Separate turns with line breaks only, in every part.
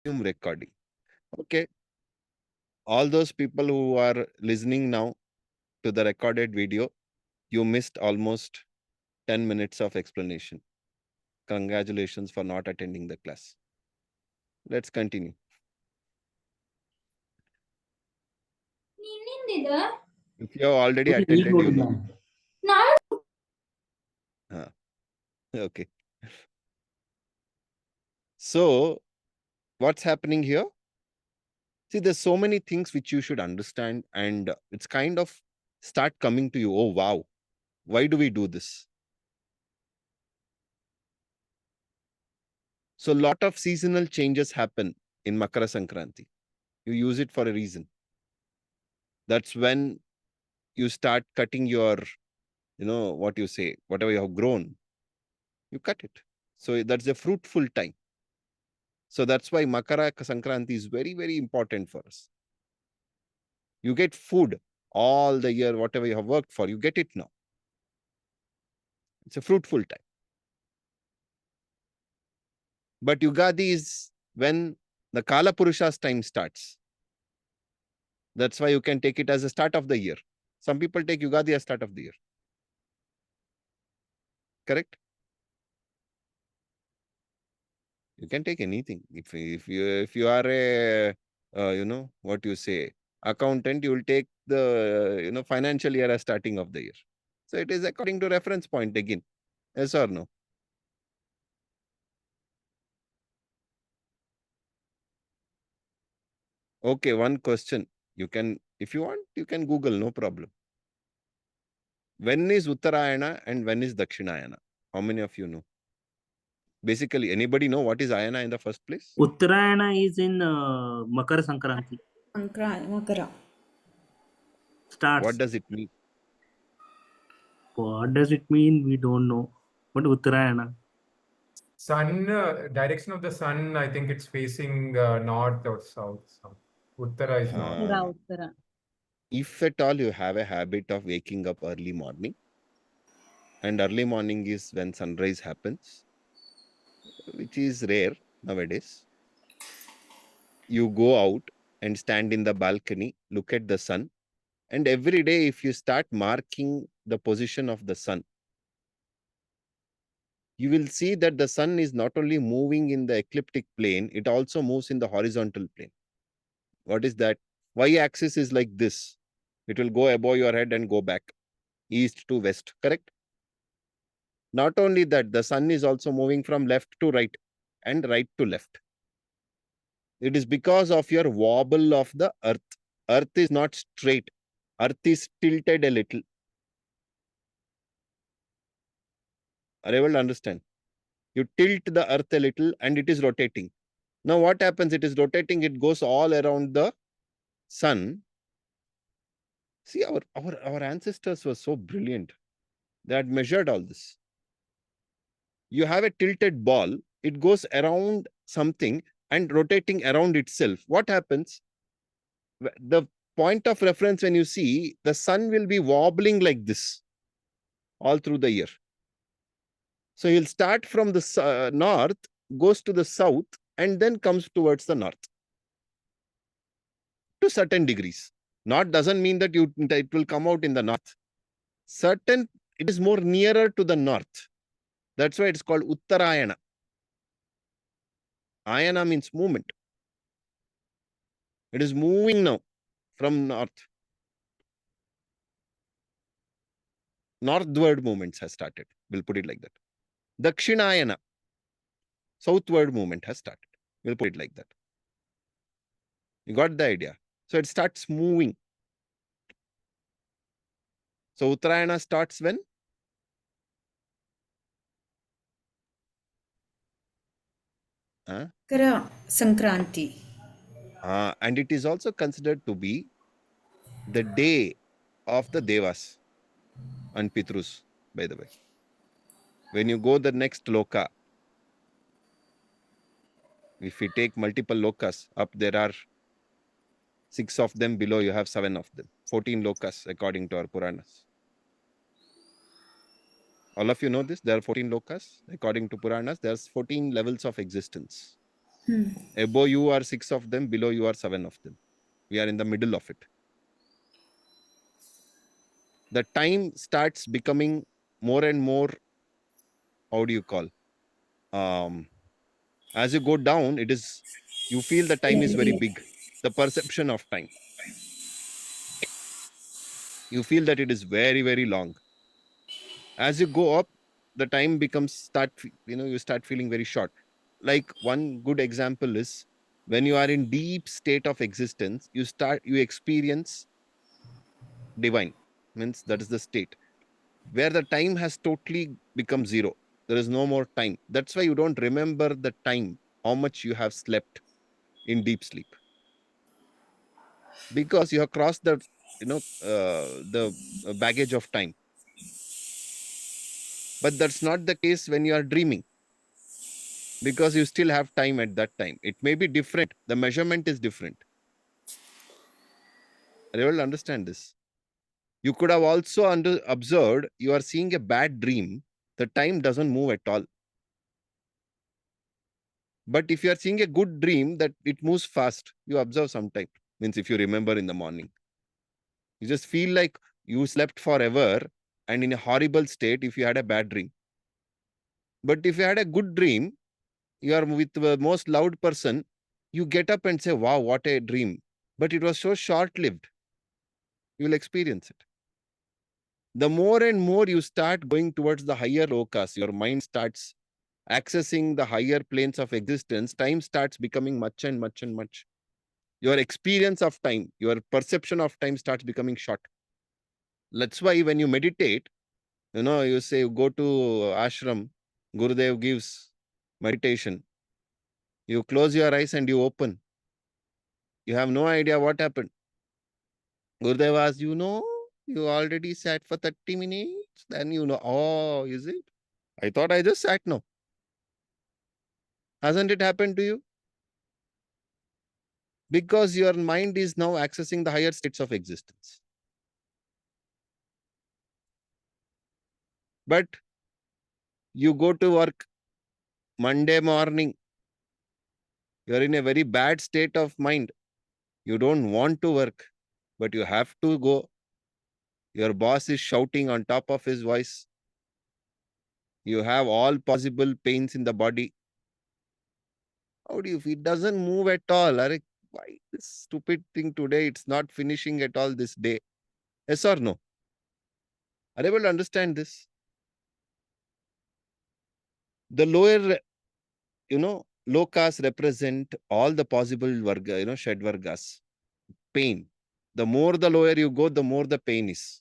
recording. Okay. All those people who are listening now to the recorded video, you missed almost 10 minutes of explanation. Congratulations for not attending the class. Let's continue. If you have already attended, you know. Okay. So, what's happening here? See, there's so many things which you should understand, and it's kind of start coming to you. Oh, wow. Why do we do this? So, a lot of seasonal changes happen in Makara Sankranti. You use it for a reason. That's when you start cutting your, what you say, whatever you have grown, you cut it. So, that's a fruitful time. So, that's why Makara Sankranti is very, very important for us. You get food all the year, whatever you have worked for, you get it now. It's a fruitful time. But Yugadi is when the Kala Purusha's time starts. That's why you can take it as a start of the year. Some people take Yugadi as start of the year. Correct? You can take anything. If you are a what you say, accountant, you will take the financial year as starting of the year. So it is according to reference point again. Yes or no? Okay, one question. You can, if you want, you can Google, no problem. When is Uttarayana and when is Dakshinayana? How many of you know? Basically, anybody know what is Ayana in the first place?
Uttarayana is in Makara Sankranti.
Makara.
Starts.
What does it mean?
What does it mean? We don't know. But Uttarayana.
Sun, direction of the sun, I think it's facing north or south. Uttara is north.
Uttara.
If at all you have a habit of waking up early morning, and early morning is when sunrise happens, which is rare nowadays, you go out and stand in the balcony, look at the sun, and every day if you start marking the position of the sun, you will see that the sun is not only moving in the ecliptic plane, it also moves in the horizontal plane. What is that? Y-axis is like this. It will go above your head and go back, east to west, correct? Not only that, the sun is also moving from left to right and right to left. It is because of your wobble of the earth. Earth is not straight. Earth is tilted a little. Are you able to understand? You tilt the earth a little and it is rotating. Now what happens? It is rotating. It goes all around the sun. See, our ancestors were so brilliant. They had measured all this. You have a tilted ball. It goes around something and rotating around itself. What happens? The point of reference, when you see, the sun will be wobbling like this all through the year. So he'll start from the north, goes to the south, and then comes towards the north to certain degrees. Not doesn't mean that it will come out in the north. It is more nearer to the north. That's why it's called Uttarayana. Ayana means movement. It is moving now from north. Northward movements has started. We'll put it like that. Dakshinayana, southward movement has started. We'll put it like that. You got the idea? So it starts moving. So Uttarayana starts when?
Makara Sankranti.
And it is also considered to be the day of the Devas and Pitrus, by the way. When you go the next loka, if we take multiple lokas, up there are 6 of them, below you have 7 of them. 14 lokas according to our Puranas. All of you know this? There are 14 lokas. According to Puranas, there's 14 levels of existence. Above you are 6 of them, below you are 7 of them. We are in the middle of it. The time starts becoming more and more, how do you call? As you go down, you feel the time is very big. The perception of time. You feel that it is very, very long. As you go up, the time you start feeling very short. Like one good example is when you are in deep state of existence, you experience divine. Means that is the state where the time has totally become zero. There is no more time. That's why you don't remember the time, how much you have slept in deep sleep. Because you have crossed the baggage of time. But that's not the case when you are dreaming. Because you still have time at that time. It may be different. The measurement is different. Are you able to understand this? You could have also observed you are seeing a bad dream. The time doesn't move at all. But if you are seeing a good dream, that it moves fast. You observe sometime. Means if you remember in the morning. You just feel like you slept forever and in a horrible state if you had a bad dream. But if you had a good dream, you are with the most loud person, you get up and say, wow, what a dream. But it was so short-lived. You will experience it. The more and more you start going towards the higher lokas, your mind starts accessing the higher planes of existence, time starts becoming much and much and much. Your experience of time, your perception of time starts becoming short. That's why when you meditate, you say, you go to ashram, Gurudev gives meditation. You close your eyes and you open. You have no idea what happened. Gurudev asks, you already sat for 30 minutes. Then oh, is it? I thought I just sat now. Hasn't it happened to you? Because your mind is now accessing the higher states of existence. But you go to work Monday morning. You're in a very bad state of mind. You don't want to work, but you have to go. Your boss is shouting on top of his voice. You have all possible pains in the body. How do you feel? It doesn't move at all. Why this stupid thing today? It's not finishing at all this day. Yes or no? Are you able to understand this? The lower, lokas represent all the possible varga, shed vargas. Pain. The more the lower you go, the more the pain is.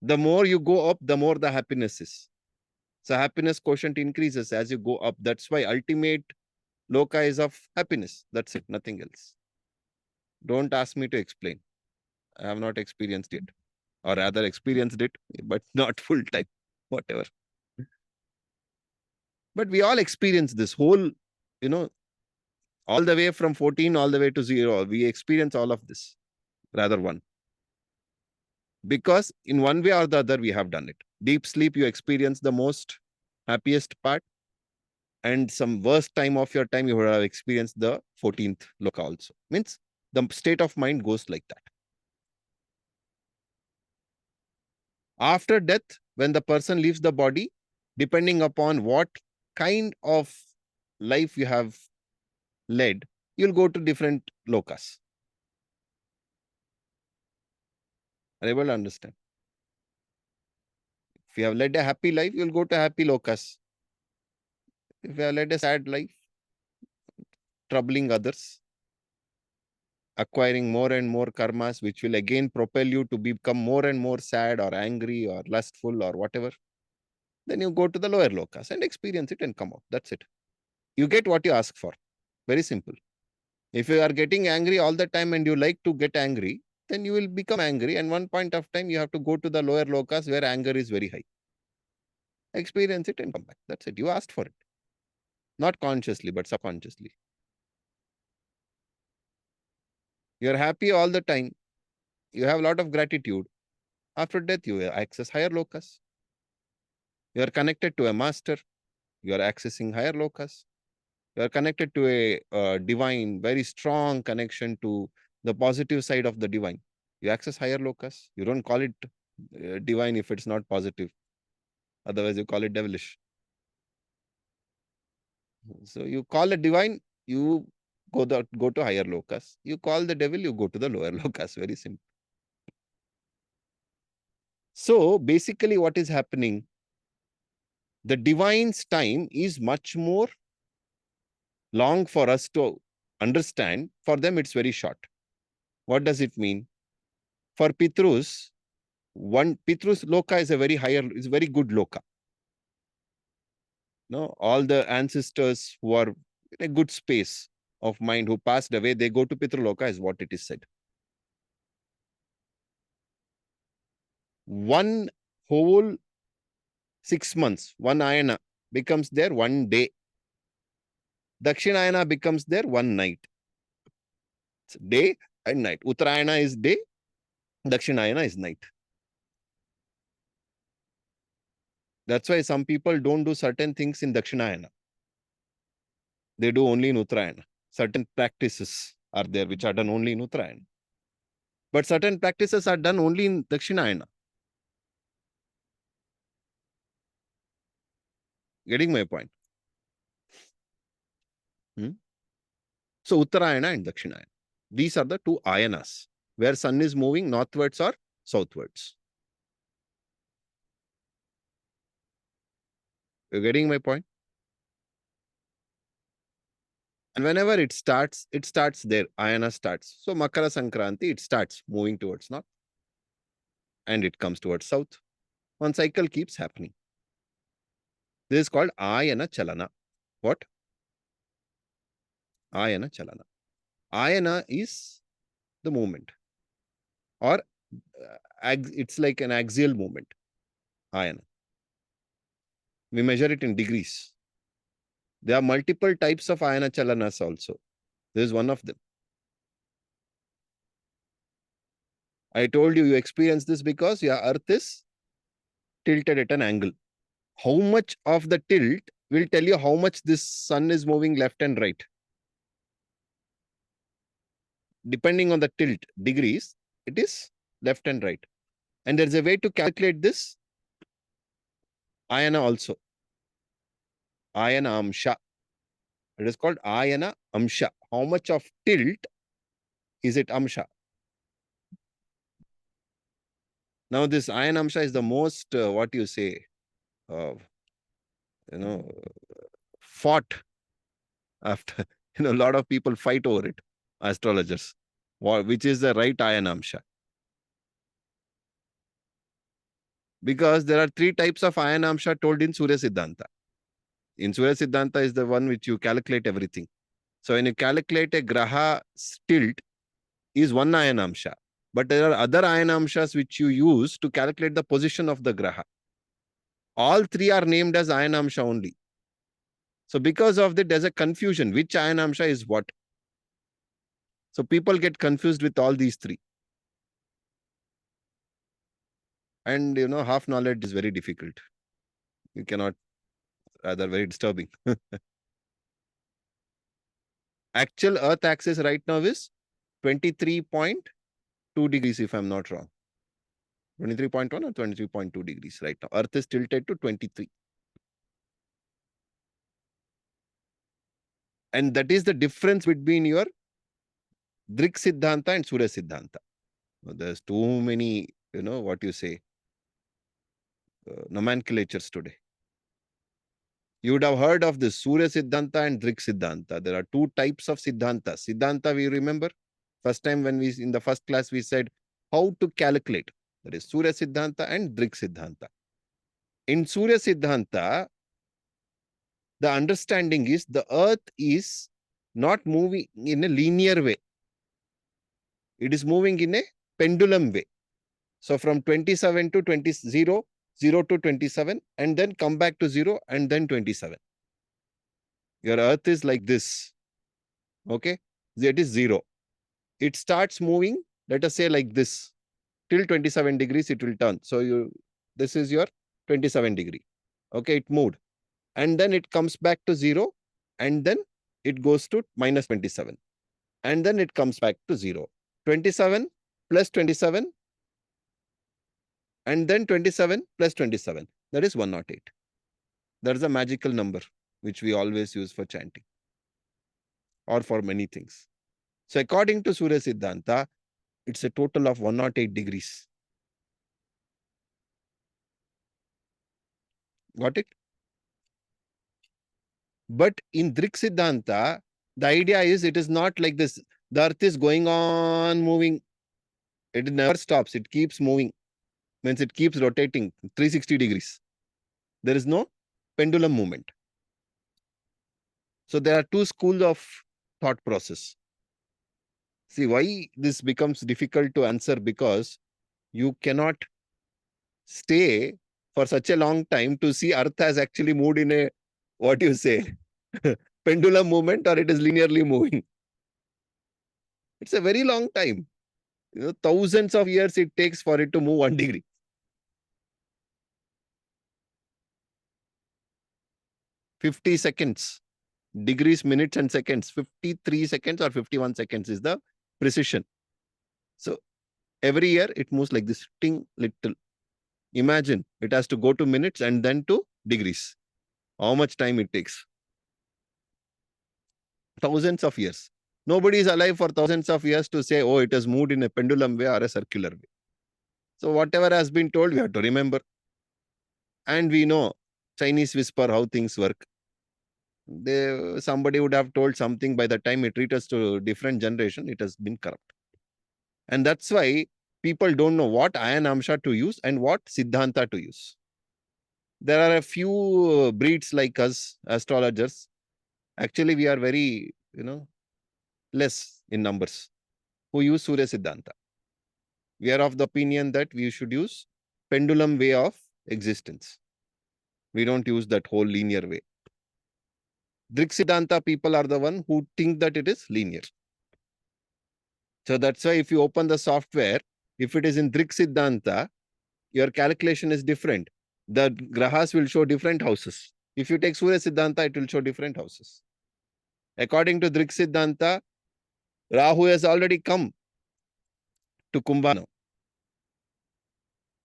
The more you go up, the more the happiness is. So happiness quotient increases as you go up. That's why ultimate loka is of happiness. That's it, nothing else. Don't ask me to explain. I have not experienced it. Or rather experienced it, but not full time. Whatever. But we all experience this whole, all the way from 14 all the way to 0. We experience all of this. Rather one. Because in one way or the other, we have done it. Deep sleep, you experience the most happiest part. And some worst time of your time, you would have experienced the 14th loka also. Means the state of mind goes like that. After death, when the person leaves the body, depending upon what kind of life you have led, you'll go to different lokas. Are you able to understand? If you have led a happy life, you'll go to happy lokas. If you have led a sad life, troubling others, acquiring more and more karmas, which will again propel you to become more and more sad or angry or lustful or whatever, then you go to the lower lokas and experience it and come out. That's it. You get what you ask for. Very simple. If you are getting angry all the time and you like to get angry, then you will become angry. And one point of time, you have to go to the lower lokas where anger is very high. Experience it and come back. That's it. You asked for it. Not consciously, but subconsciously. You're happy all the time. You have a lot of gratitude. After death, you access higher lokas. You are connected to a master. You are accessing higher lokas. You are connected to a divine, very strong connection to the positive side of the divine. You access higher lokas. You don't call it divine if it's not positive. Otherwise, you call it devilish. So you call it divine, you go to higher lokas. You call the devil, you go to the lower lokas. Very simple. So basically, what is happening? The divine's time is much more long for us to understand. For them, it's very short. What does it mean? For Pitrus, one Pitrus loka is a very very good loka. No, all the ancestors who are in a good space of mind who passed away, they go to Pitraloka, is what it is said. One whole 6 months, one ayana becomes there one day. Dakshinayana becomes there one night. It's day and night. Uttarayana is day, Dakshinayana is night. That's why some people don't do certain things in Dakshinayana. They do only in Uttarayana. Certain practices are there which are done only in Uttarayana. But certain practices are done only in Dakshinayana. Getting my point? So Uttarayana and Dakshinayana. These are the two ayanas where sun is moving northwards or southwards. You're getting my point? And whenever it starts there. Ayana starts. So Makara Sankranti, it starts moving towards north. And it comes towards south. One cycle keeps happening. This is called Ayana Chalana. What? Ayana Chalana. Ayana is the movement. Or it's like an axial movement. Ayana. We measure it in degrees. There are multiple types of ayana chalanas also. This is one of them. I told you, you experience this because your earth is tilted at an angle. How much of the tilt will tell you how much this sun is moving left and right. Depending on the tilt degrees, it is left and right. And there's a way to calculate this ayana also. Ayana amsha. It is called ayana amsha. How much of tilt is it amsha? Now this ayana amsha is the most, what you say, fought after, a lot of people fight over it, astrologers, which is the right ayana amsha. Because there are 3 types of ayana amsha told in Surya Siddhanta. In Surya Siddhanta is the one which you calculate everything. So when you calculate a graha tilt is one ayana amsha. But there are other ayana amshas which you use to calculate the position of the graha. All 3 are named as ayana amsha only. So because of that, there's a confusion. Which ayana amsha is what? So people get confused with all these 3. And, half knowledge is very difficult. You cannot, rather very disturbing. Actual Earth axis right now is 23.2 degrees, if I'm not wrong. 23.1 or 23.2 degrees right now. Earth is tilted to 23. And that is the difference between your Drik Siddhanta and Surya Siddhanta. There's too many, what you say, nomenclatures today. You would have heard of this Surya Siddhanta and Drik Siddhanta. There are 2 types of Siddhanta. Siddhanta, we remember, first time when in the first class, we said how to calculate. That is Surya Siddhanta and Drik Siddhanta. In Surya Siddhanta, the understanding is the earth is not moving in a linear way. It is moving in a pendulum way. So from 27 to 20, 0 to 27, and then come back to 0 and then 27. Your earth is like this. Okay? It is 0. It starts moving, let us say like this. Till 27 degrees, it will turn. So this is your 27 degree. Okay, it moved. and then it comes back to 0, and then it goes to minus 27, and then it comes back to 0. 27 plus 27, and then 27 plus 27. That is 108. That is a magical number which we always use for chanting or for many things. So according to Surya Siddhanta, it's a total of 108 degrees. Got it? But in Drik Siddhanta, the idea is it is not like this. The earth is going on moving. It never stops. It keeps moving. Means it keeps rotating 360 degrees. There is no pendulum movement. So there are two schools of thought process. See why this becomes difficult to answer, because you cannot stay for such a long time to see earth has actually moved in a, what do you say, pendulum movement, or it is linearly moving. It's a very long time. Thousands of years it takes for it to move 1 degree. "50 seconds, degrees, minutes and seconds, 53 seconds or 51 seconds is the precision. So every year it moves like this, ting, little. Imagine it has to go to minutes and then to degrees. How much time it takes? Thousands of years. Nobody is alive for thousands of years to say, oh, it has moved in a pendulum way or a circular way. So whatever has been told, we have to remember. And we know Chinese whisper how things work. Somebody would have told something, by the time it reaches to different generation, it has been corrupt. And that's why people don't know what Ayan Amsha to use and what Siddhanta to use. There are a few breeds like us, astrologers. Actually, we are very, less in numbers, who use Surya Siddhanta. We are of the opinion that we should use pendulum way of existence. We don't use that whole linear way. Drik Siddhanta people are the one who think that it is linear. So that's why if you open the software, if it is in Drik Siddhanta, your calculation is different. The grahas will show different houses. If you take Surya Siddhanta, it will show different houses. According to Drik Siddhanta, Rahu has already come to Kumbha now.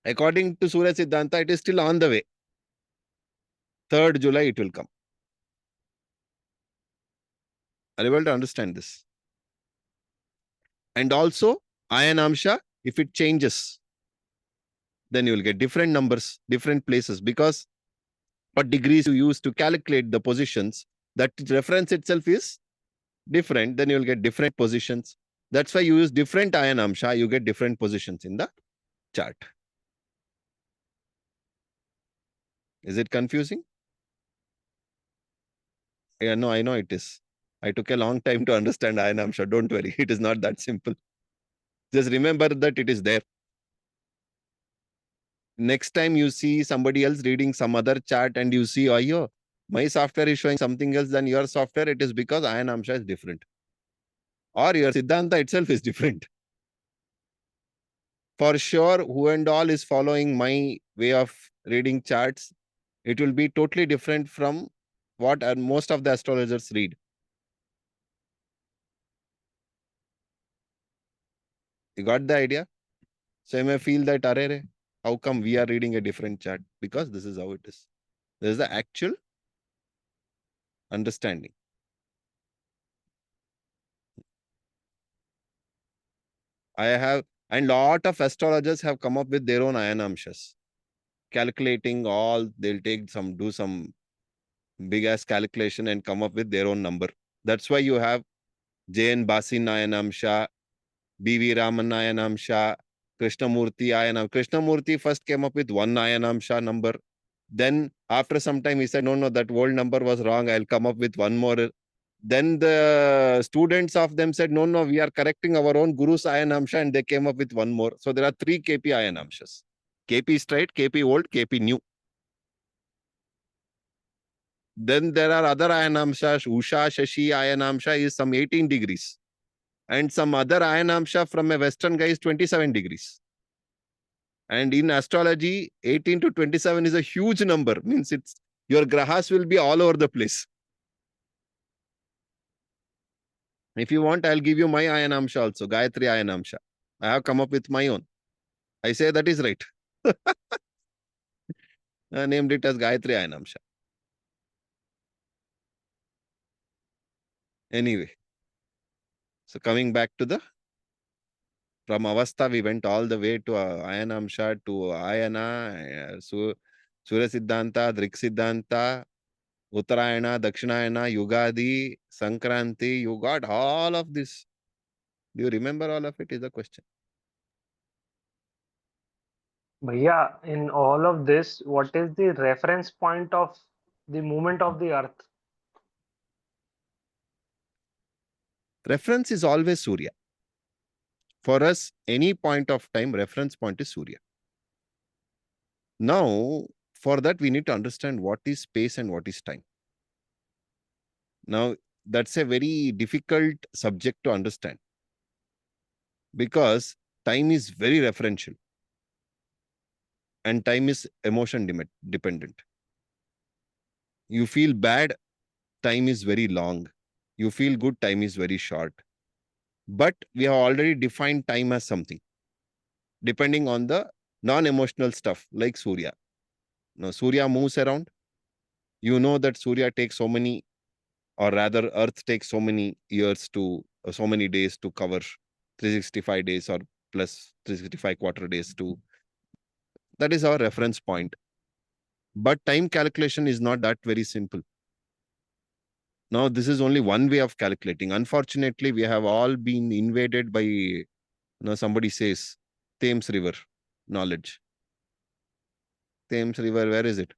According to Surya Siddhanta, it is still on the way. 3rd July, it will come. Are you able to understand this? And also, Ayan Amsha, if it changes, then you will get different numbers, different places, because what degrees you use to calculate the positions, that reference itself is different, then you will get different positions. That's why you use different Ayan Amsha, you get different positions in the chart. Is it confusing? Yeah, no, I know it is. I took a long time to understand Ayan Amsha. Don't worry, it is not that simple. Just remember that it is there. Next time you see somebody else reading some other chart and you see, oh, yo, my software is showing something else than your software, it is because Ayan Amsha is different. Or your Siddhanta itself is different. For sure, who and all is following my way of reading charts, it will be totally different from what most of the astrologers read. You got the idea? So you may feel that, arre, how come we are reading a different chart? Because this is how it is. This is the actual understanding. And lot of astrologers have come up with their own Ayan Amshas. Calculating all, they'll do some big ass calculation and come up with their own number. That's why you have J.N. Basin Ayan Amsha, B.V. Raman Ayan Amsha, Krishnamurti Ayan Amsha. Krishnamurti first came up with one Ayan Amsha number. Then after some time he said, no, that old number was wrong. I'll come up with one more. Then the students of them said, no, we are correcting our own Guru's Ayan Amsha, and they came up with one more. So there are 3 KP Ayan Amshas. KP straight, KP old, KP new. Then there are other Ayan Amshas. Usha, Shashi Ayan Amsha is some 18 degrees. And some other Ayan Amsha from a Western guy is 27 degrees. And in astrology, 18 to 27 is a huge number. Means it's Your grahas will be all over the place. If you want, I'll give you my Ayanamsha also, Gayatri Ayanamsha. I have come up with my own. I say that is right. I named it as Gayatri Ayanamsha. Anyway, so coming back to from Avastha, we went all the way to Ayanamsha, to Ayana, Surya Siddhanta, Drik Siddhanta, Uttarayana, Dakshinayana, Yugadi, Sankranti. You got all of this. Do you remember all of it is the question.
Bhaiya, in all of this, what is the reference point of the movement of the earth?
Reference is always Surya. For us, any point of time, reference point is Surya. Now, for that, we need to understand what is space and what is time. Now, that's a very difficult subject to understand because time is very referential and time is emotion dependent. You feel bad, time is very long. You feel good, time is very short. But we have already defined time as something, depending on the non-emotional stuff like Surya. Now, Surya moves around. You know that Surya takes so many, or rather Earth takes so many years to, so many days to cover 365 days or plus 365 quarter days to. That is our reference point. But time calculation is not that very simple. Now, this is only one way of calculating. Unfortunately, we have all been invaded by, somebody says, Thames River knowledge. Thames River, where is it?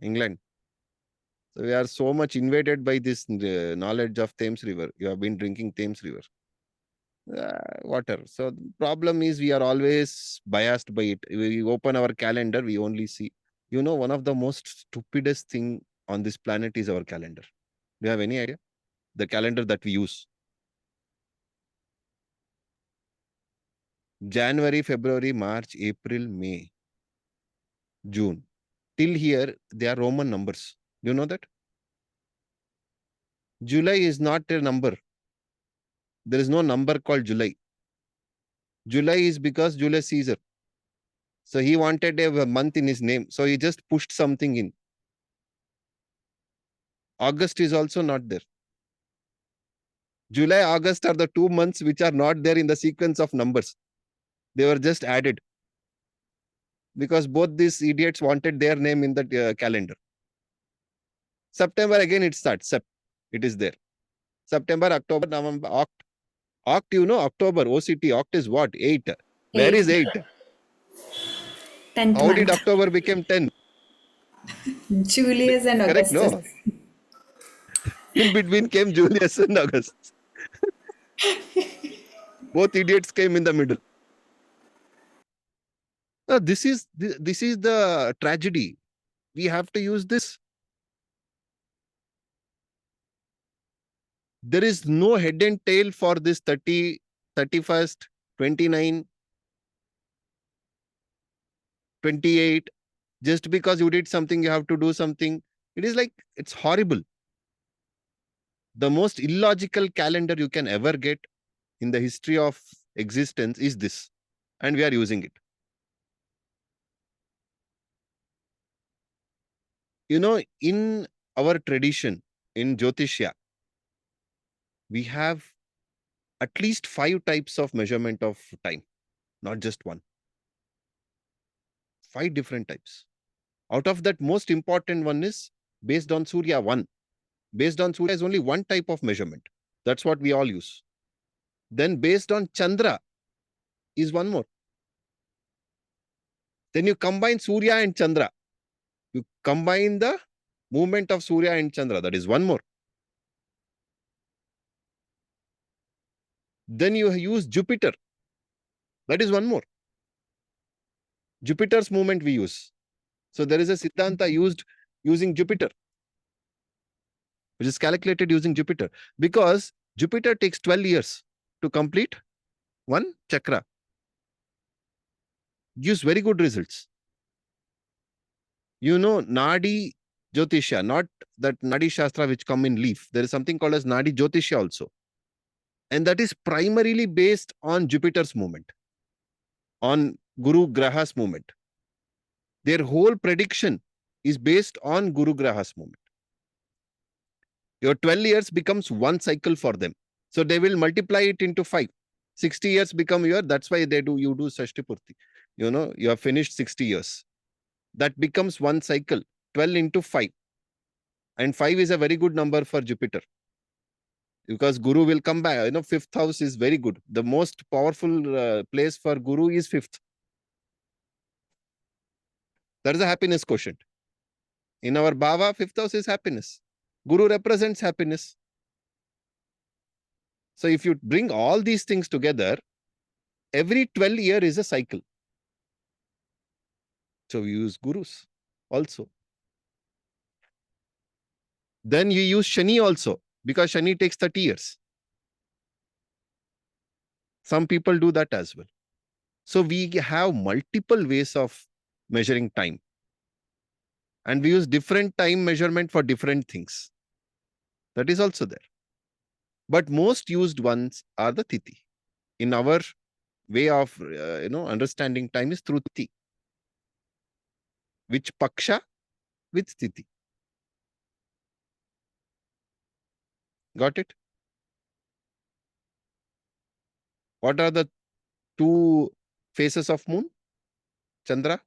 England. So we are so much invaded by this knowledge of Thames River. You have been drinking Thames River water. So the problem is we are always biased by it. We open our calendar, we only see. One of the most stupidest thing on this planet is our calendar. Do you have any idea? The calendar that we use. January, February, March, April, May, June. Till here, they are Roman numbers. Do you know that? July is not a number. There is no number called July. July is because Julius Caesar. So he wanted a month in his name. So he just pushed something in. August is also not there. July, August are the 2 months which are not there in the sequence of numbers. They were just added. Because both these idiots wanted their name in the calendar. September, again it starts. It is there. September, October, November, Oct, October, OCT, Oct is what? 8. Where is 8?
10th
How did
month.
October become 10?
Julius and
Correct,
Augustus.
no? In between came Julius and Augustus. Both idiots came in the middle. Now, this is the tragedy. We have to use this. There is no head and tail for this 30, 31st, 29, 28. Just because you did something, you have to do something. It is like, it's horrible. The most illogical calendar you can ever get in the history of existence is this. And we are using it. In our tradition, in Jyotishya, we have at least 5 types of measurement of time, not just one. 5 different types. Out of that, most important one is based on Surya 1. Based on Surya is only one type of measurement. That's what we all use. Then based on Chandra is one more. Then you combine Surya and Chandra. You combine the movement of Surya and Chandra. That is one more. Then you use Jupiter. That is one more. Jupiter's movement we use. So there is a Siddhanta using Jupiter, which is calculated using Jupiter. Because Jupiter takes 12 years to complete one chakra. Gives very good results. You know, Nadi Jyotisha, not that Nadi Shastra which come in leaf. There is something called as Nadi Jyotisha also. And that is primarily based on Jupiter's movement, on Guru Graha's movement. Their whole prediction is based on Guru Graha's movement. Your 12 years becomes one cycle for them. So they will multiply it into 5. 60 years become your, that's why you do Shashti Purti. You know, you have finished 60 years. That becomes one cycle, 12 into 5. And 5 is a very good number for Jupiter. Because Guru will come back. You know, 5th house is very good. The most powerful place for Guru is 5th. That is a happiness quotient. In our Bhava, 5th house is happiness. Guru represents happiness. So if you bring all these things together, every 12 year is a cycle. So we use Gurus also. Then you use Shani also, because Shani takes 30 years. Some people do that as well. So we have multiple ways of measuring time. And we use different time measurement for different things. That is also there. But most used ones are the Tithi. In our way of understanding time is through Tithi. Which Paksha? With Tithi. Got it? What are the 2 faces of moon? Chandra?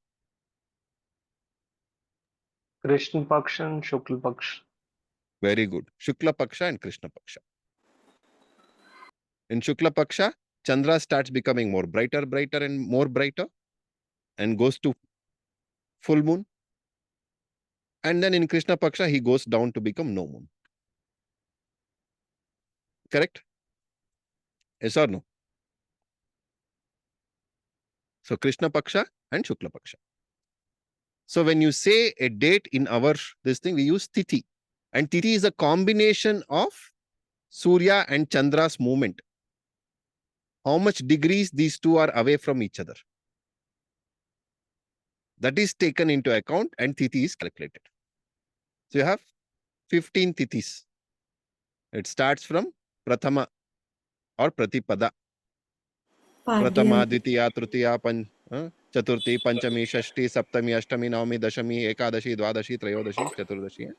Krishna Paksha and Shukla Paksha.
Very good. Shukla Paksha and Krishna Paksha. In Shukla Paksha, Chandra starts becoming more brighter and more brighter and goes to full moon. And then in Krishna Paksha, he goes down to become no moon. Correct? Yes or no? So Krishna Paksha and Shukla Paksha. So when you say a date in our this thing, we use Tithi. And Tithi is a combination of Surya and Chandra's movement. How much degrees these two are away from each other. That is taken into account and Tithi is calculated. So you have 15 Tithis. It starts from Prathama or Pratipada. Pratama, Dvitiya, Tritiya, Chaturthi, Panchami, Shashti, Saptami, Ashtami, Navami, Dashami, Ekadashi, Dwadashi, Trayodashi, Chaturdashi.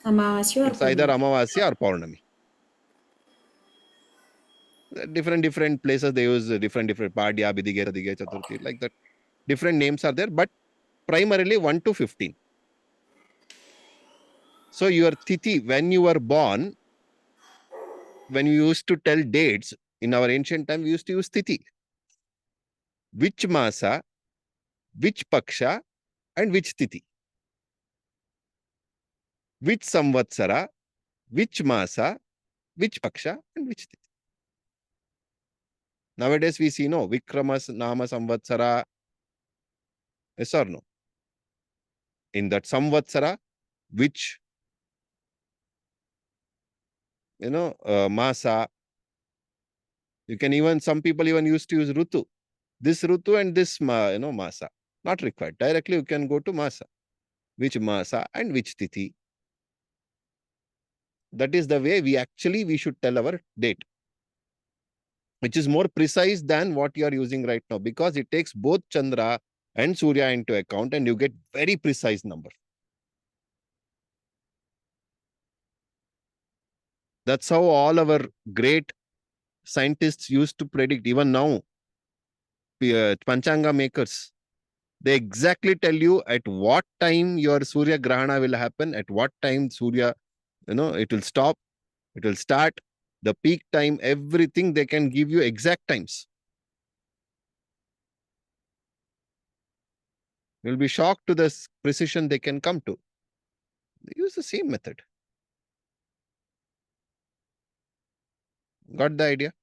Amavasya or
It's either
Purnima.
Amavasya or Paurnami. Different places they use different Padya, Bidige, Sadige, Chaturthi, like that. Different names are there, but primarily 1 to 15. So your Tithi, when you were born, when we used to tell dates, in our ancient time, we used to use Tithi. Which Masa, which Paksha, and which Tithi. Which Samvatsara, which Masa, which Paksha, and which Tithi. Nowadays we see, no, Vikramas, Nama, Samvatsara. Yes or no? In that Samvatsara, which, Masa, you can even, some people even used to use Rutu. This Rutu and this, Masa. Not required. Directly you can go to Masa. Which Masa and which Tithi. That is the way we should tell our date. Which is more precise than what you are using right now, because it takes both Chandra and Surya into account and you get very precise number. That's how all our great scientists used to predict. Even now, Panchanga makers, they exactly tell you at what time your Surya Grahana will happen, at what time Surya, it will stop, it will start, the peak time, everything they can give you exact times. You'll be shocked to the precision they can come to. They use the same method. Got the idea?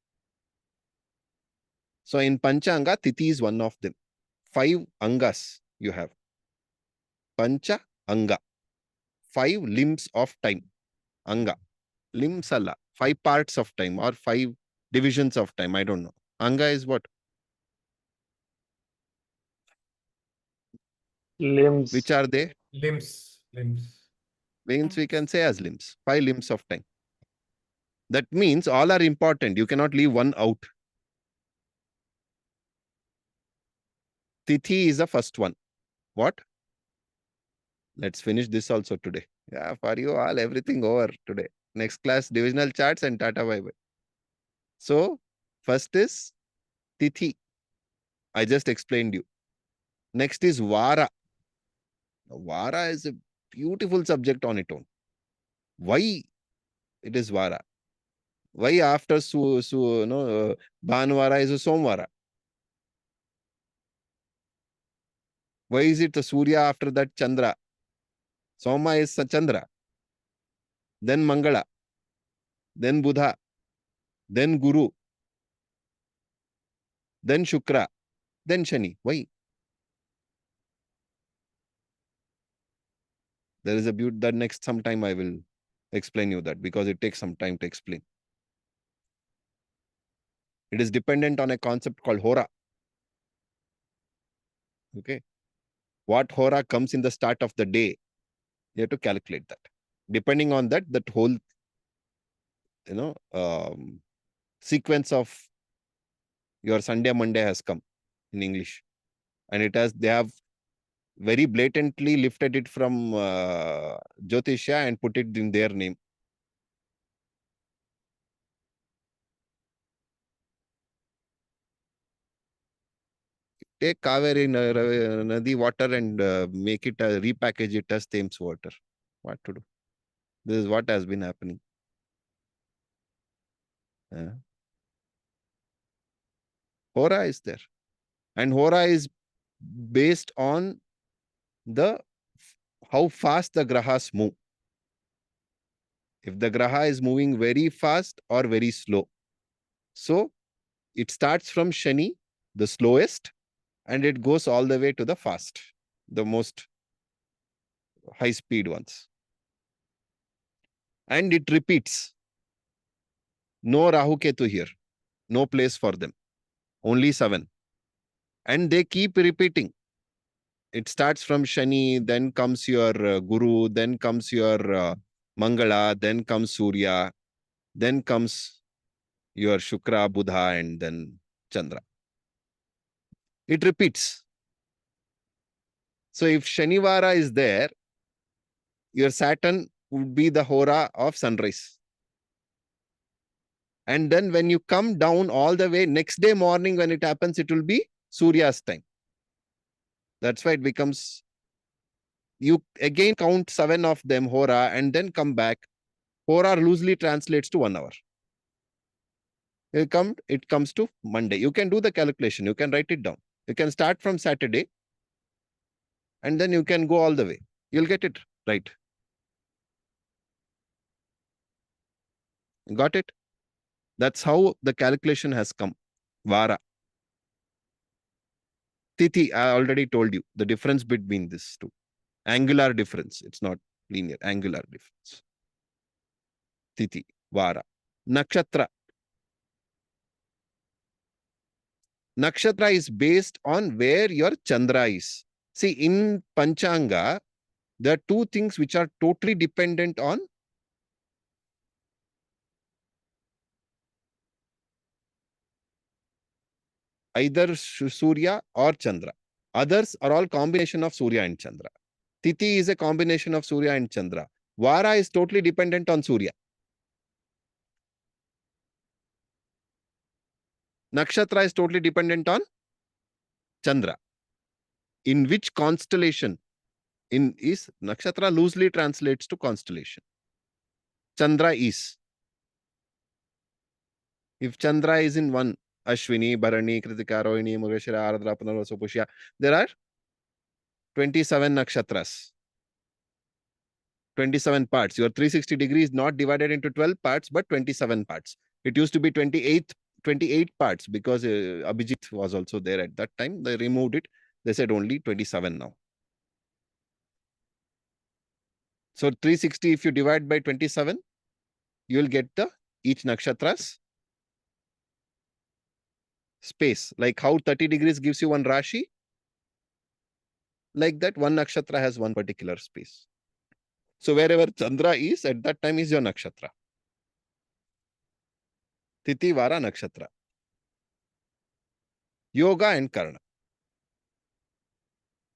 So in Panchanga, Tithi is one of them. 5 Angas you have. Pancha Anga. 5 limbs of time. Anga. Limsala. 5 parts of time or 5 divisions of time. I don't know. Anga is what?
Limbs.
Which are they?
Limbs.
Means we can say as limbs. 5 limbs of time. That means all are important. You cannot leave one out. Tithi is the first one. What? Let's finish this also today. Yeah, for you all, everything over today. Next class, divisional charts and Tata bye bye. So, first is Tithi. I just explained you. Next is Vara. Vara is a beautiful subject on its own. Why it is Vara? Why after Bhanvara is a Somvara? Why is it the Surya after that Chandra? Soma is Chandra. Then Mangala. Then Buddha. Then Guru. Then Shukra. Then Shani. Why? There is a beauty that next sometime I will explain you that because it takes some time to explain. It is dependent on a concept called Hora. Okay. What Hora comes in the start of the day, you have to calculate that. Depending on that, that whole, sequence of your Sunday, Monday has come in English. And they have very blatantly lifted it from Jyotisha and put it in their name. Take Kaveri Nadi water and make it, repackage it as Thames water. What to do? This is what has been happening. Hora is there. And Hora is based on how fast the grahas move. If the graha is moving very fast or very slow. So it starts from Shani, the slowest, and it goes all the way to the fast, the most high speed ones. And it repeats. No Rahu Ketu here. No place for them. Only 7. And they keep repeating. It starts from Shani, then comes your Guru, then comes your Mangala, then comes Surya, then comes your Shukra, Buddha, and then Chandra. It repeats. So if Shanivara is there, your Saturn would be the Hora of sunrise. And then when you come down all the way, next day morning when it happens, it will be Surya's time. That's why it becomes, you again count 7 of them, Hora, and then come back. Hora loosely translates to 1 hour. It comes to Monday. You can do the calculation. You can write it down. You can start from Saturday and then you can go all the way. You'll get it right. Got it? That's how the calculation has come. Vara. Tithi, I already told you the difference between these two. Angular difference. It's not linear. Angular difference. Tithi, Vara. Nakshatra. Nakshatra is based on where your Chandra is. See, in Panchanga, there are 2 things which are totally dependent on either Surya or Chandra. Others are all combination of Surya and Chandra. Tithi is a combination of Surya and Chandra. Vara is totally dependent on Surya. Nakshatra is totally dependent on Chandra. In which constellation? Is Nakshatra loosely translates to constellation. Chandra is. If Chandra is in one, Ashwini, Bharani, Kritika, Rohini, Mrigashira, Ardra, Punarvasu, Pushya, there are 27 nakshatras. 27 parts. Your 360 degrees is not divided into 12 parts, but 27 parts. It used to be 28 parts because Abhijit was also there at that time. They removed it. They said only 27 now. So 360, if you divide by 27, you will get each nakshatra's space. Like how 30 degrees gives you one Rashi. Like that, one nakshatra has one particular space. So wherever Chandra is, at that time is your nakshatra. Titi, Vara, nakshatra. Yoga and Karna.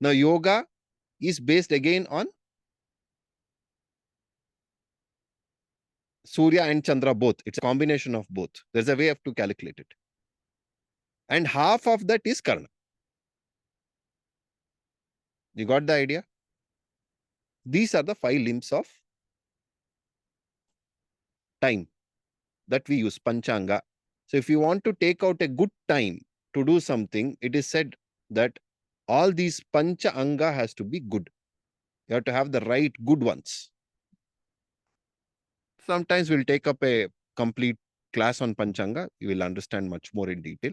Now, yoga is based again on Surya and Chandra both. It's a combination of both. There's a way to calculate it. And half of that is Karna. You got the idea? These are the 5 limbs of time that we use, Panchanga. So if you want to take out a good time to do something, it is said that all these Pancha Anga has to be good. You have to have the right good ones. Sometimes we'll take up a complete class on Panchanga. You will understand much more in detail.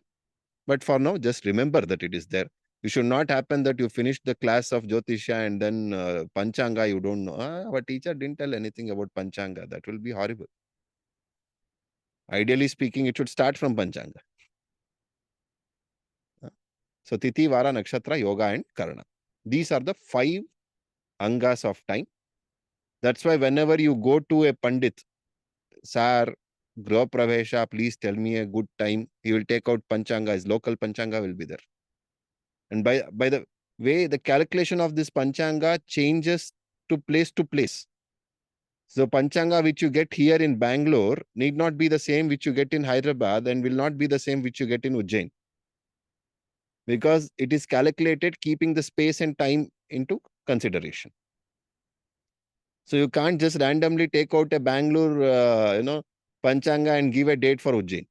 But for now, just remember that it is there. It should not happen that you finish the class of Jyotisha and then Panchanga, you don't know. Our teacher didn't tell anything about Panchanga. That will be horrible. Ideally speaking, it should start from Panchanga. So Titi, Vara, Nakshatra, Yoga and Karna. These are the 5 Angas of time. That's why whenever you go to a Pandit, Sir, Griha Pravesha, please tell me a good time. He will take out Panchanga. His local Panchanga will be there. And by the way, the calculation of this Panchanga changes to place. So Panchanga which you get here in Bangalore need not be the same which you get in Hyderabad and will not be the same which you get in Ujjain. Because it is calculated keeping the space and time into consideration. So you can't just randomly take out a Bangalore, Panchanga and give a date for Ujjain.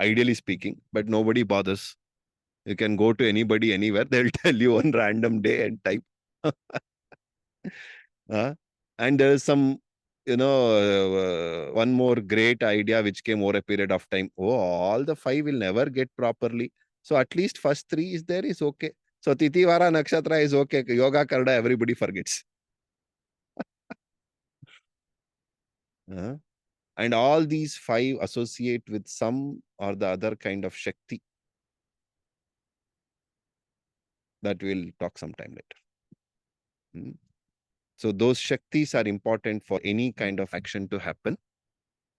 Ideally speaking, but nobody bothers. You can go to anybody, anywhere. They'll tell you on random day and time. And there is some, one more great idea which came over a period of time. Oh, all the 5 will never get properly. So at least first 3 is there, is okay. So Titi, Vara, Nakshatra is okay. Yoga, Karna, everybody forgets. And all these 5 associate with some or the other kind of Shakti. That we'll talk sometime later. So those Shaktis are important for any kind of action to happen.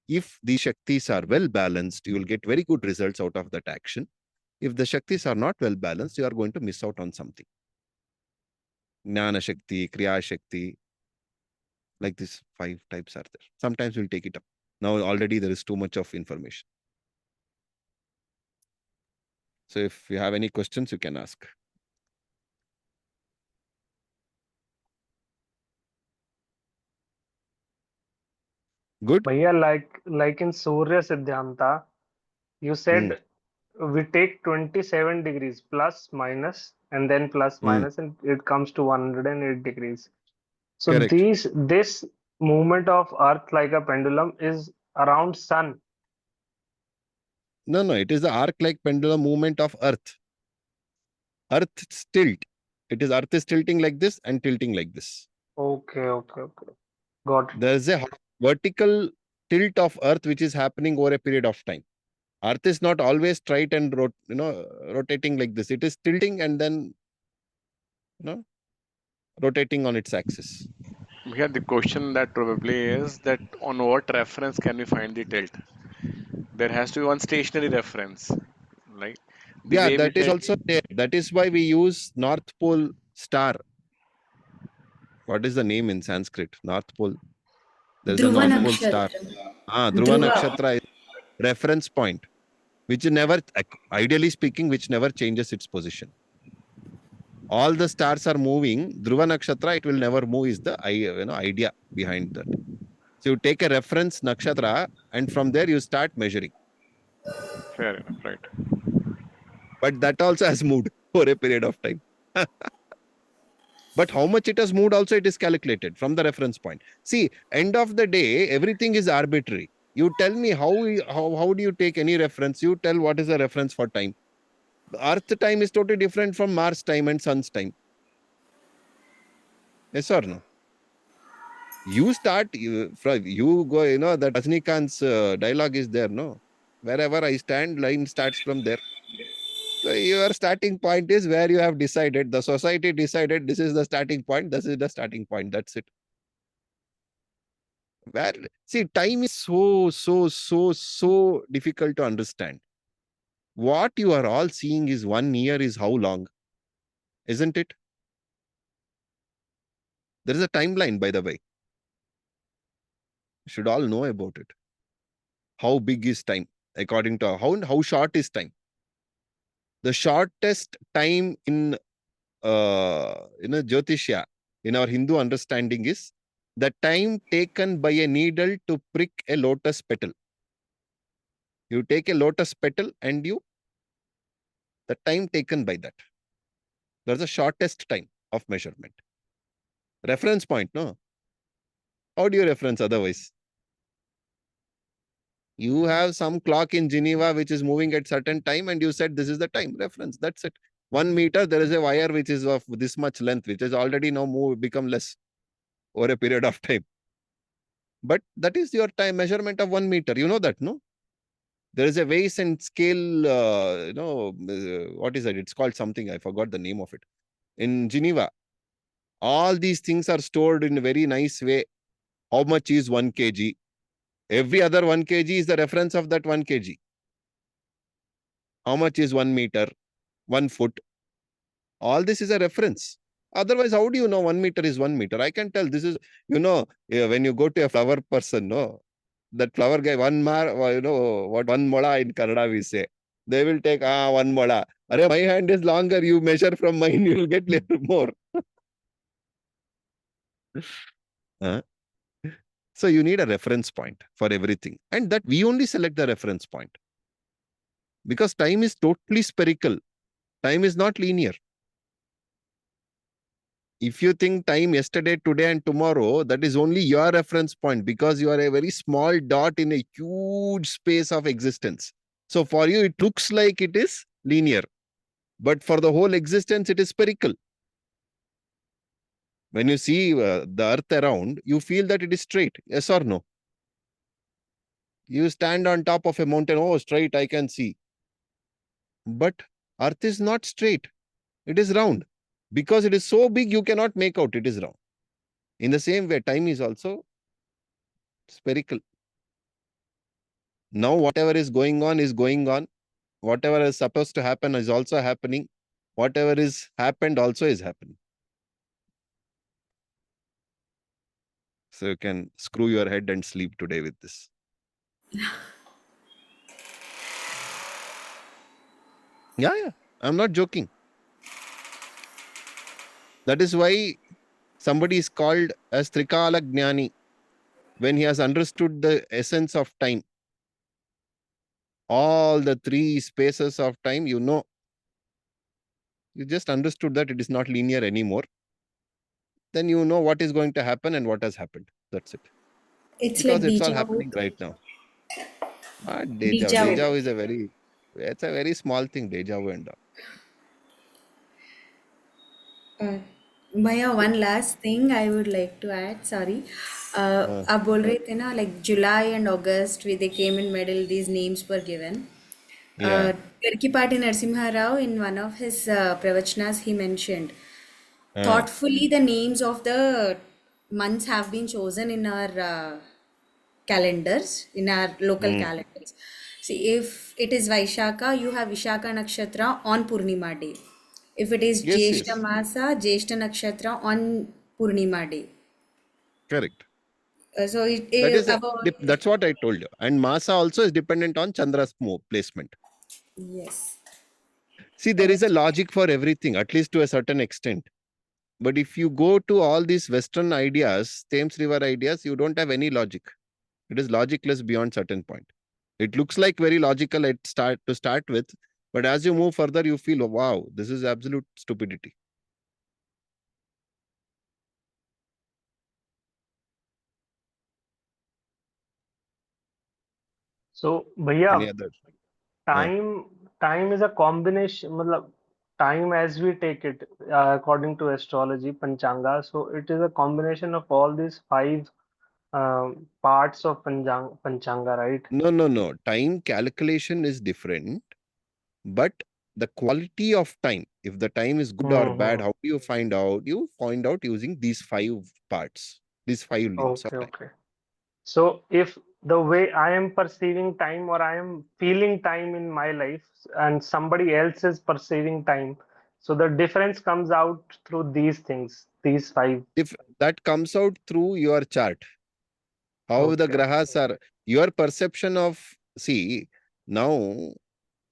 If the Shaktis are well balanced, you will get very good results out of that action. If the Shaktis are not well balanced, you are going to miss out on something. Jnana Shakti, Kriya Shakti, like these 5 types are there. Sometimes we'll take it up. Now already there is too much of information. So if you have any questions, you can ask. Good?
Bhaiya, like in Surya Siddhanta, you said we take 27 degrees plus minus and then plus minus and it comes to 108 degrees. So
Correct.
this movement of earth like a pendulum is around sun.
No, it is the arc-like pendulum movement of Earth. Earth's tilt. Earth is tilting like this and tilting like this.
Okay. Got it.
There is a vertical tilt of Earth which is happening over a period of time. Earth is not always straight and rotating like this. It is tilting and then rotating on its axis.
Yeah, the question that probably is that on what reference can we find the tilt? There has to be one stationary reference, like the way
That
we
is
said,
also there. That is why we use North Pole star. What is the name in Sanskrit? North Pole. There's a
Dhruva
North Pole star.
Nakshatra.
Dhruva
Dhruva.
Nakshatra is reference point, which never, ideally speaking, which never changes its position. All the stars are moving. Dhruva Nakshatra, it will never move is the idea behind that. So you take a reference nakshatra and from there you start measuring.
fair enough, right?
But that also has moved for a period of time. But how much it has moved also it is calculated from the reference point. See, end of the day, everything is arbitrary. You tell me how do you take any reference? You tell what is the reference for time. Earth time is totally different from Mars time and Sun's time. Yes or no? You start, you go, that Rajnikant's dialogue is there, no? Wherever I stand, line starts from there. So your starting point is where you have decided, the society decided this is the starting point, this is the starting point, that's it. Where, see, time is so difficult to understand. What you are all seeing is 1 year is how long, isn't it? There is a timeline, by the way. You should all know about it. How big is time? According to how short is time? The shortest time in Jyotishya, in our Hindu understanding, is the time taken by a needle to prick a lotus petal. You take a lotus petal and the time taken by that. That's the shortest time of measurement. Reference point, no? How do you reference otherwise? You have some clock in Geneva which is moving at certain time and you said this is the time reference. That's it. 1 meter, there is a wire which is of this much length, which has already now become less over a period of time. But that is your time measurement of 1 meter. You know that, no? There is a weights and scale, what is it? It's called something. I forgot the name of it. In Geneva, all these things are stored in a very nice way. How much is 1 kg? Every other 1 kg is the reference of that 1 kg. How much is 1 meter, 1 foot? All this is a reference. Otherwise, how do you know 1 meter is 1 meter? I can tell this is, when you go to a flower person, no, that flower guy, 1 mola in Kannada we say. They will take 1 mola. Arey, my hand is longer. You measure from mine, you will get little more. So you need a reference point for everything. And that we only select the reference point. Because time is totally spherical. Time is not linear. If you think time yesterday, today, and tomorrow, that is only your reference point because you are a very small dot in a huge space of existence. So for you, it looks like it is linear. But for the whole existence, it is spherical. When you see the earth around, you feel that it is straight. Yes or no? You stand on top of a mountain. Oh, straight, I can see. But earth is not straight. It is round. Because it is so big, you cannot make out it is round. In the same way, time is also spherical. Now, whatever is going on is going on. Whatever is supposed to happen is also happening. Whatever is happened also is happening. So you can screw your head and sleep today with this. Yeah. I'm not joking. That is why somebody is called as Trikala Gnani when he has understood the essence of time. All the 3 spaces of time, you just understood that it is not linear anymore. Then you know what is going to happen and what has happened. That's it.
It's
Because
like
it's all
deja
happening
vu.
right now. Deja vu. Deja vu is it's a very small thing, deja vu and all.
Maya, one last thing I would like to add. Sorry. आप बोल रहे थे ना, like July and August, they came in middle, these names were given.
Yeah.
Kirkipati Narasimha Rao, in one of his pravachnas, he mentioned,
Uh,
thoughtfully the names of the months have been chosen in our calendars, in our local calendars. See, if it is Vaishaka, you have Vishaka Nakshatra on Purnima day. If it is
yes,
Jyeshta
yes.
Masa, Jyeshta Nakshatra on Purnima day.
Correct.
So
That is
about,
that's what I told you. And Masa also is dependent on Chandra's placement.
yes.
See, there is a logic for everything, at least to a certain extent. But if you go to all these Western ideas, Thames River ideas, you don't have any logic. It is logicless beyond certain point. It looks like very logical to start with, but as you move further, you feel, wow, this is absolute stupidity.
So,
Any
Bhaiya,
other?
time is a combination, matlab, time as we take it according to astrology, Panchanga. So it is a combination of all these 5 parts of Panchanga, right?
No. Time calculation is different, but the quality of time, if the time is good or bad,
Mhm.
how do you find out? You find out using these 5 parts, these 5 limbs of
Okay,
time.
okay. So if the way I am perceiving time or I am feeling time in my life and somebody else is perceiving time, so the difference comes out through these things, these 5.
If that comes out through your chart, how the
Okay,
grahas are, your perception of, see, now,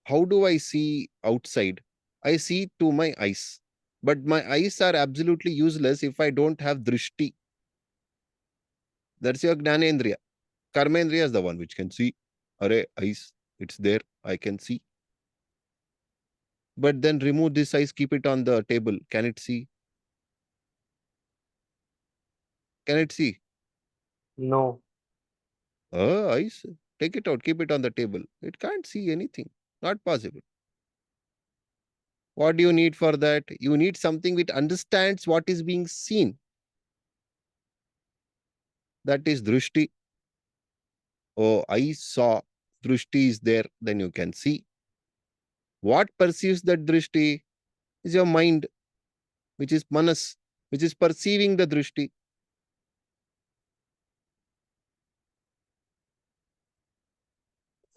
how do I see outside? I see to my eyes. But my eyes are absolutely useless if I don't have drishti. That's your Gnanendriya. Karmendriya is the one which can see. Array, eyes, it's there, I can see. But then remove this eyes, keep it on the table. Can it see? Can it see?
no.
Eyes, take it out, keep it on the table. It can't see anything. Not possible. What do you need for that? You need something which understands what is being seen. That is drishti. Oh, I saw. Drishti is there, then you can see. What perceives that drishti is your mind, which is manas, which is perceiving the drishti.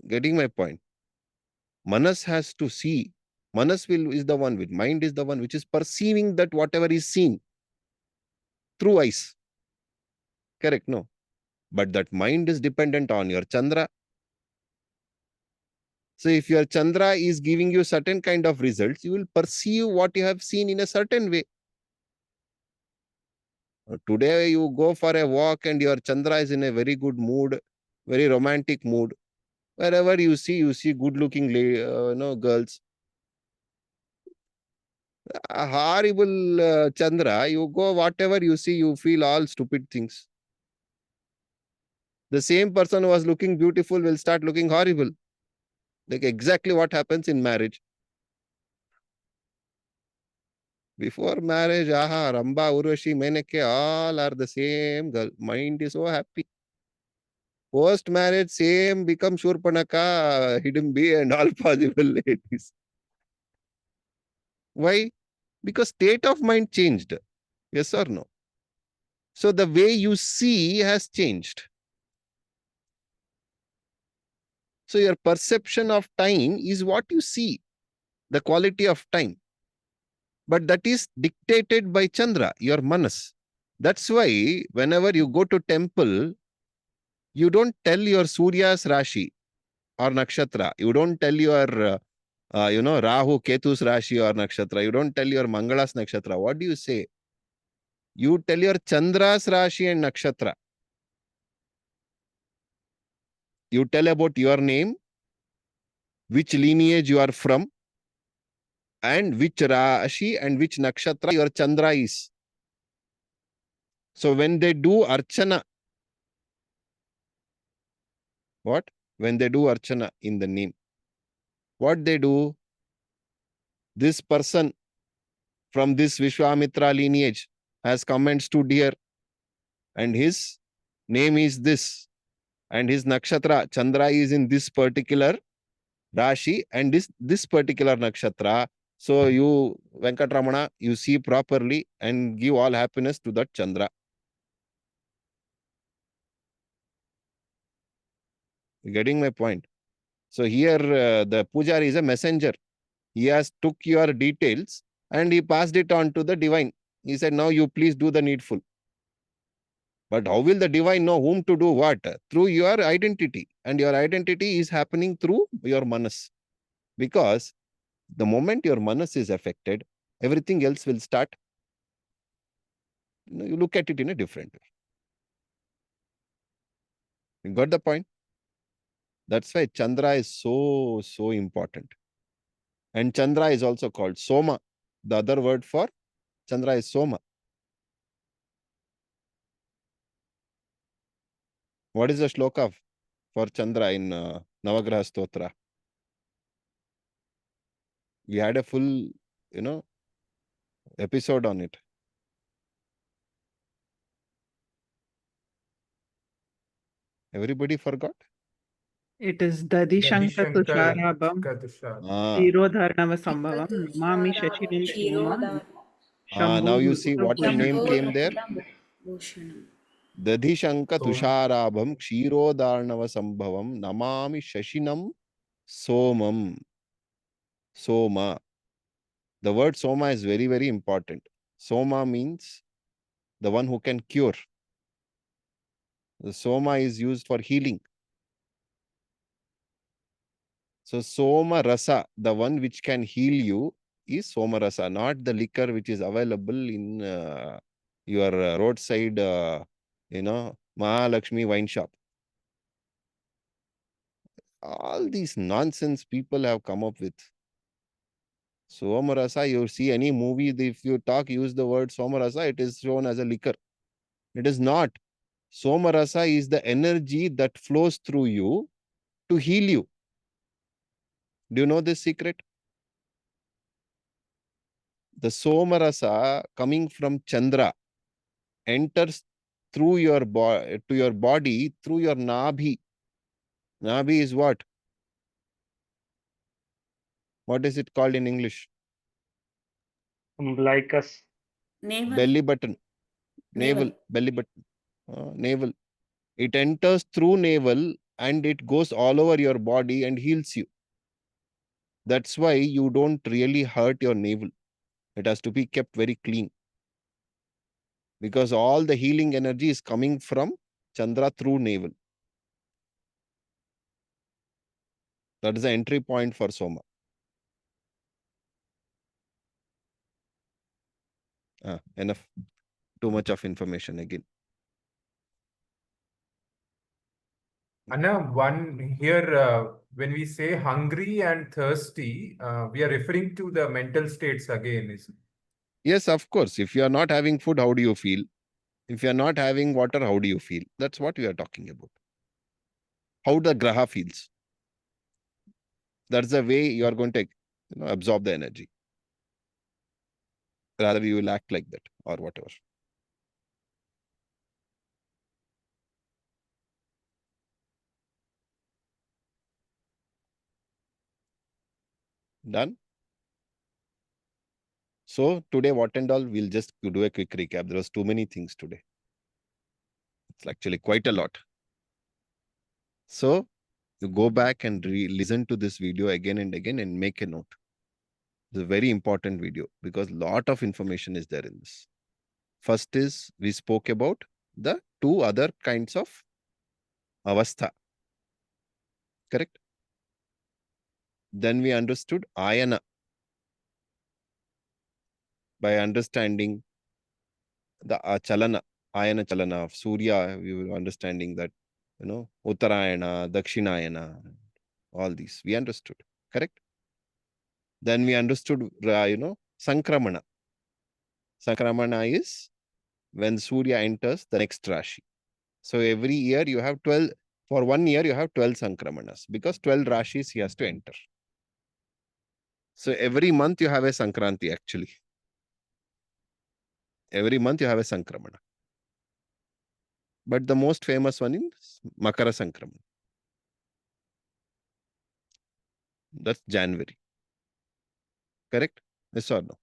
Getting my point? Manas has to see. Manas is the one with mind is the one which is perceiving that whatever is seen through eyes. Correct? No. But that mind is dependent on your Chandra. So if your Chandra is giving you certain kind of results, you will perceive what you have seen in a certain way. Today you go for a walk and your Chandra is in a very good mood, very romantic mood. Wherever you see good-looking girls. A horrible Chandra, you go whatever you see, you feel all stupid things. The same person who was looking beautiful will start looking horrible. Like exactly what happens in marriage. Before marriage, aha, Ramba, Urvashi, Meneke, all are the same girl. Mind is so happy. Post marriage, same become Shurpanaka, Hidimbi, and all possible ladies. Why? Because state of mind changed. Yes or no? So the way you see has changed. So your perception of time is what you see, the quality of time. But that is dictated by Chandra, your manas. That's why whenever you go to temple, you don't tell your Surya's Rashi or Nakshatra. You don't tell your, Rahu, Ketu's Rashi or Nakshatra. You don't tell your Mangala's Nakshatra. What do you say? You tell your Chandra's Rashi and Nakshatra. You tell about your name, which lineage you are from, and which Rashi and which Nakshatra your Chandra is. So when they do Archana, what? When they do Archana in the name, what they do? This person from this Vishwamitra lineage has come and stood here, and his name is this, and his Nakshatra, Chandra is in this particular Rashi, and this particular Nakshatra. So you, Venkatramana, you see properly and give all happiness to that Chandra. Getting my point? So here the Pujari is a messenger. He has took your details and he passed it on to the divine. He said, now you please do the needful. But how will the divine know whom to do what? Through your identity. And your identity is happening through your manas. Because the moment your manas is affected, everything else will start. You look at it in a different way. You got the point? That's why Chandra is so, so important. And Chandra is also called Soma. The other word for Chandra is Soma. What is the shloka for Chandra in Navagraha Stotra? We had a full, episode on it. Everybody forgot?
It is Dadishanka
Dadishankar
Tusharabam
Katusha.
Ah,
Kshirodharnava Sambhavam Namami
Kshirodharnava
Shashirim Somam
now
Shambhu
you see what a name
Shambho
came there.
Bhushanam.
Dadhishanka
Som.
Tusharabham Kshirodharnava Sambhavam Namami Shashinam Somam. Soma. The word Soma is very, very important. Soma means the one who can cure. The Soma is used for healing. So Soma Rasa, the one which can heal you, is Soma Rasa, not the liquor which is available in your roadside, Mahalakshmi wine shop. All these nonsense people have come up with. Somarasa, you see any movie, if you use the word Somarasa, it is shown as a liquor. It is not. Somarasa is the energy that flows through you to heal you. Do you know this secret? The Somarasa coming from Chandra enters through your to your body through your Nabhi. Nabhi is what? What is it called in English?
Umbilicus.
Navel.
Belly button. Navel. Belly button. Navel. It enters through navel and it goes all over your body and heals you. That's why you don't really hurt your navel. It has to be kept very clean. Because all the healing energy is coming from Chandra through navel. That is the entry point for Soma. Enough. Too much of information again.
Anna, one here, when we say hungry and thirsty, we are referring to the mental states again.
Yes, of course. If you are not having food, how do you feel? If you are not having water, how do you feel? That's what we are talking about. How the graha feels. That's the way you are going to absorb the energy. Rather, you will act like that or whatever. Done? So today, what and all, we'll just do a quick recap. There was too many things today. It's actually quite a lot. So you go back and listen to this video again and again and make a note. It's a very important video because a lot of information is there in this. First is we spoke about the two other kinds of avastha. Correct? Then we understood ayana. By understanding the chalana, ayana chalana of Surya, we were understanding that, Uttarayana, Dakshinayana, all these. We understood. Correct? Then we understood, Sankramana. Sankramana is when Surya enters the next Rashi. So every year you have 12, for 1 year you have 12 Sankramanas because 12 Rashis he has to enter. So every month you have a Sankranti actually. Every month you have a Sankramana. But the most famous one is Makara Sankramana. That's January. Correct? Yes or no?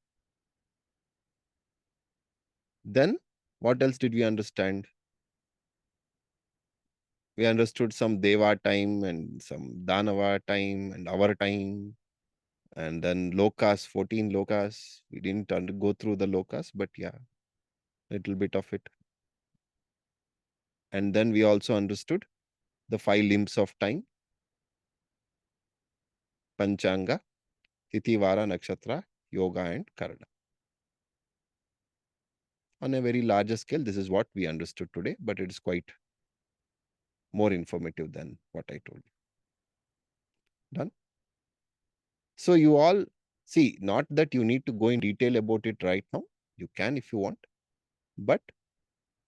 Then what else did we understand? We understood some Deva time and some Danava time and our time. And then Lokas, 14 Lokas. We didn't go through the Lokas, but yeah, little bit of it. And then we also understood the 5 limbs of time. Panchanga, Tithi, Vara, Nakshatra, Yoga and Karana. On a very larger scale, this is what we understood today, but it is quite more informative than what I told you. Done? So you all see, not that you need to go in detail about it right now. You can if you want, but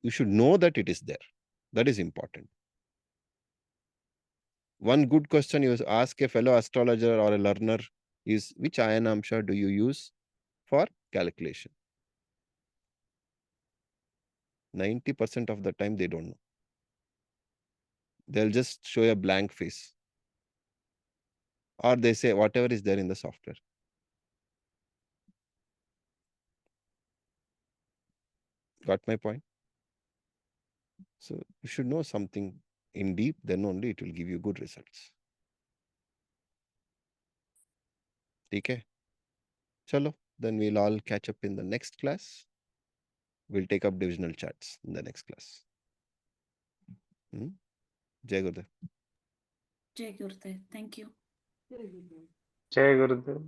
you should know that it is there. That is important. One good question you ask a fellow astrologer or a learner is, which ayanamsha do you use for calculation? 90% of the time they don't know. They'll just show a blank face. or they say whatever is there in the software. Got my point? So you should know something in deep, then only it will give you good results. Okay? Chalo, then we'll all catch up in the next class. We'll take up divisional charts in the next class. Jai Gurudev.
Jai Gurudev. Thank you.
Jai Gurudev.